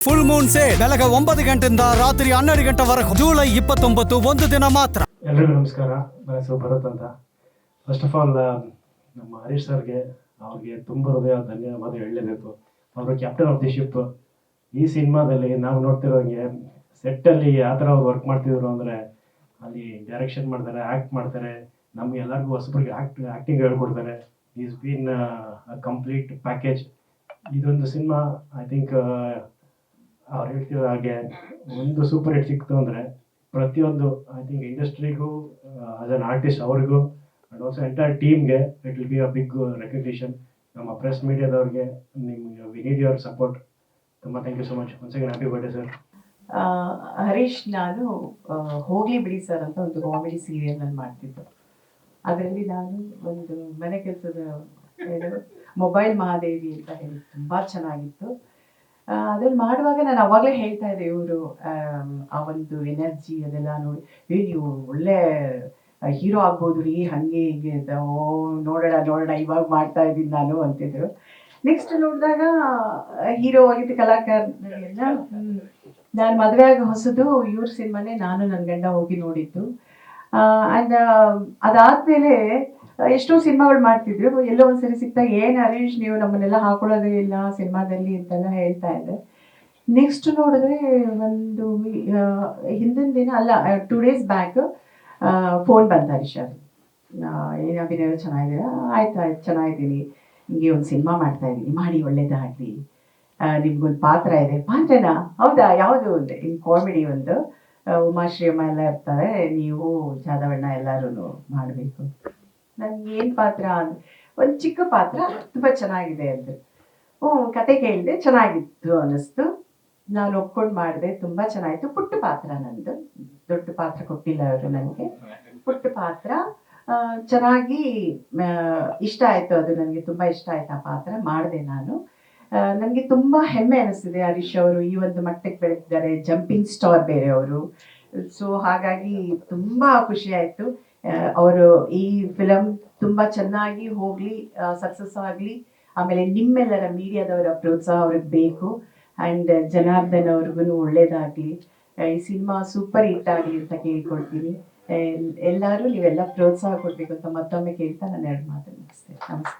Full Moon sale ಬೆಳಗ್ಗೆ 9 ಗಂಟೆಯಿಂದ ರಾತ್ರಿ 12 ಗಂಟೆವರೆಗೂ ಜುಲೈ 29 ಒಂದು ದಿನ ಮಾತ್ರ. ಎಲ್ಲರಿಗೂ ನಮಸ್ಕಾರ. ನನ್ನ ಹೆಸರು ಭರತ್ ಅಂತ. ಫಸ್ಟ್ ಆಫ್ ಆಲ್ ನಮ್ಮ ಹರೀಶ್ ಸರ್ಗೆ ಅವ್ರಿಗೆ ತುಂಬ ಹೃದಯ ಧನ್ಯವಾದ ಹೇಳಲೇಬೇಕು. ಅವರು ಕ್ಯಾಪ್ಟನ್ ಆಫ್ ದಿ ಶಿಪ್. ಈ ಸಿನಿಮಾದಲ್ಲಿ ನಾವು ನೋಡ್ತಿರೋಂಗೆ ಸೆಟ್ಟಲ್ಲಿ ಯಾವ ಥರ ಅವ್ರು ವರ್ಕ್ ಮಾಡ್ತಿದ್ರು ಅಂದರೆ, ಅಲ್ಲಿ ಡೈರೆಕ್ಷನ್ ಮಾಡ್ತಾರೆ, ಆ್ಯಕ್ಟ್ ಮಾಡ್ತಾರೆ, ನಮ್ಗೆ ಎಲ್ಲರಿಗೂ ಹೊಸಬ್ರಿಗೆ ಆ್ಯಕ್ಟಿಂಗ್ ಹೇಳ್ಕೊಡ್ತಾರೆ. Is been a complete package. ಇದೊಂದು ಸಿನಿಮಾ ಐ ಥಿಂಕ್ ಅವ್ರು ಹೇಳ್ತಿರೋ ಹಾಗೆ ಒಂದು ಸೂಪರ್ ಹಿಟ್ ಸಿಕ್ತು ಅಂದರೆ ಪ್ರತಿಯೊಂದು ಐ ಥಿಂಕ್ ಇಂಡಸ್ಟ್ರಿಗೂ ಆಸ್ ಅನ್ ಆರ್ಟಿಸ್ಟ್ ಅವ್ರಿಗೂ ಆ್ಯಂಡ್ ಆಲ್ಸೋ ಎಂಟೈರ್ ಟೀಮ್ಗೆ it will be a big recognition. ನಮ್ಮ ಪ್ರೆಸ್ ಮೀಡಿಯಾದವ್ರಿಗೆ ನಿಮ್ಗೆ ವಿ ನೀಡ್ ಯುವರ್ ಸಪೋರ್ಟ್. ತುಂಬ thank you so much. Once again happy birthday sir. Harish, ನಾನು ಹೋಗ್ಲಿ ಬಿಡಿ ಸರ್ ಅಂತ ಒಂದು ಕಾಮಿಡಿ ಸೀರಿಯಲ್ನಲ್ಲಿ ಮಾಡ್ತಿದ್ದು. ಅದರಲ್ಲಿ ನಾನು ಒಂದು ಮನೆ ಕೆಲಸದ ಮೊಬೈಲ್ ಮಹಾದೇವಿ ಅಂತ ಹೇಳಿ ತುಂಬ ಚೆನ್ನಾಗಿತ್ತು. ಅದ್ರಲ್ಲಿ ಮಾಡುವಾಗ ನಾನು ಅವಾಗಲೇ ಹೇಳ್ತಾ ಇದ್ದೆ, ಇವರು ಆ ಒಂದು ಎನರ್ಜಿ ಅದೆಲ್ಲ ನೋಡಿ ನೀವು ಒಳ್ಳೆ ಹೀರೋ ಆಗ್ಬೋದು ರೀ, ಹಾಗೆ ಹೀಗೆ ಅಂತ. ನೋಡೋಣ ಇವಾಗ ಮಾಡ್ತಾ ಇದ್ದೀನಿ ನಾನು ಅಂತಿದ್ರು. ನೆಕ್ಸ್ಟ್ ನೋಡಿದಾಗ ಹೀರೋ ಆಗಿದ್ದು ಕಲಾಕಾರನೆಲ್ಲ ನಾನು ಮದುವೆ ಆಗಿ ಹೊಸದು ಇವ್ರ ಸಿನಿಮಾನೇ ನಾನು ನನ್ನ ಗಂಡ ಹೋಗಿ ನೋಡಿದ್ದು. ಆ್ಯಂಡ್ ಅದಾದಮೇಲೆ ಎಷ್ಟೋ ಸಿನಿಮಾಗಳು ಮಾಡ್ತಿದ್ರು. ಎಲ್ಲೋ ಒಂದ್ಸರಿ ಸಿಗ್ತಾ ಏನು ಹರೀಶ್ ನೀವು ನಮ್ಮನ್ನೆಲ್ಲ ಹಾಕೊಳ್ಳೋದೇ ಇಲ್ಲ ಸಿನಿಮಾದಲ್ಲಿ ಅಂತೆಲ್ಲ ಹೇಳ್ತಾ ಇದ್ದೆ. ನೆಕ್ಸ್ಟ್ ನೋಡಿದ್ರೆ ಒಂದು ಹಿಂದಿನ ದಿನ ಅಲ್ಲ 2 days ಬ್ಯಾಕ್ ಫೋನ್ ಬಂತು ಹರೀಶ್ ಅದು. ಏನು ಅಭಿನಯ ಚೆನ್ನಾಗಿದ್ದೀರಾ? ಆಯ್ತು ಚೆನ್ನಾಗಿದ್ದೀನಿ, ಹಿಂಗೆ ಒಂದು ಸಿನಿಮಾ ಮಾಡ್ತಾ ಇದ್ದೀನಿ, ಮಾಡಿ ಒಳ್ಳೇದಾಗಲಿ, ನಿಮ್ಗೊಂದು ಪಾತ್ರ ಇದೆ. ಪಾತ್ರನಾ? ಹೌದಾ, ಯಾವುದು? ಒಂದು ಇನ್ ಕಾಮಿಡಿ ಒಂದು ಉಮಾಶ್ರೀ ಅಮ್ಮ ಎಲ್ಲ ಇರ್ತಾರೆ, ನೀವು ಜಾದವಣ್ಣ ಎಲ್ಲರೂ ಮಾಡಬೇಕು. ನನಗೆ ಏನು ಪಾತ್ರ ಅಂದರೆ ಒಂದು ಚಿಕ್ಕ ಪಾತ್ರ, ತುಂಬ ಚೆನ್ನಾಗಿದೆ ಅಂದರು. ಕತೆ ಕೇಳಿದೆ, ಚೆನ್ನಾಗಿತ್ತು ಅನ್ನಿಸ್ತು. ನಾನು ಒಪ್ಕೊಂಡು ಮಾಡಿದೆ, ತುಂಬ ಚೆನ್ನಾಗಿತ್ತು. ಪುಟ್ಟ ಪಾತ್ರ ನಂದು, ದೊಡ್ಡ ಪಾತ್ರ ಕೊಟ್ಟಿಲ್ಲ ಅವರು ನನಗೆ. ಪುಟ್ಟ ಪಾತ್ರ ಚೆನ್ನಾಗಿ ಇಷ್ಟ ಆಯಿತು. ಅದು ನನಗೆ ತುಂಬ ಇಷ್ಟ ಆಯಿತು ಆ ಪಾತ್ರ, ಮಾಡಿದೆ ನಾನು. ನನಗೆ ತುಂಬ ಹೆಮ್ಮೆ ಅನಿಸ್ತಿದೆ. ಹರೀಶ್ ಅವರು ಈ ಒಂದು ಮಟ್ಟಕ್ಕೆ ಬೆಳೆದಿದ್ದಾರೆ, ಜಂಪಿಂಗ್ ಸ್ಟಾರ್ ಬೇರೆ ಅವರು. ಸೊ ಹಾಗಾಗಿ ತುಂಬ ಖುಷಿ ಆಯಿತು. ಅವರು ಈ ಫಿಲಮ್ ತುಂಬ ಚೆನ್ನಾಗಿ ಹೋಗಲಿ, ಸಕ್ಸಸ್ ಆಗಲಿ. ಆಮೇಲೆ ನಿಮ್ಮೆಲ್ಲರ ಮೀಡಿಯಾದವರ ಪ್ರೋತ್ಸಾಹ ಅವ್ರಿಗೆ ಬೇಕು. ಆ್ಯಂಡ್ ಜನಾರ್ದನ್ ಅವ್ರಿಗೂ ಒಳ್ಳೇದಾಗಲಿ, ಈ ಸಿನಿಮಾ ಸೂಪರ್ ಹಿಟ್ ಆಗಲಿ ಅಂತ ಕೇಳ್ಕೊಳ್ತೀನಿ. ಎಲ್ಲರೂ ನೀವೆಲ್ಲ ಪ್ರೋತ್ಸಾಹ ಕೊಡಬೇಕು ಅಂತ ಮತ್ತೊಮ್ಮೆ ಕೇಳ್ತಾ ನಾನು 2 ಮಾತು ಮುಗಿಸ್ತೇನೆ. ನಮಸ್ಕಾರ.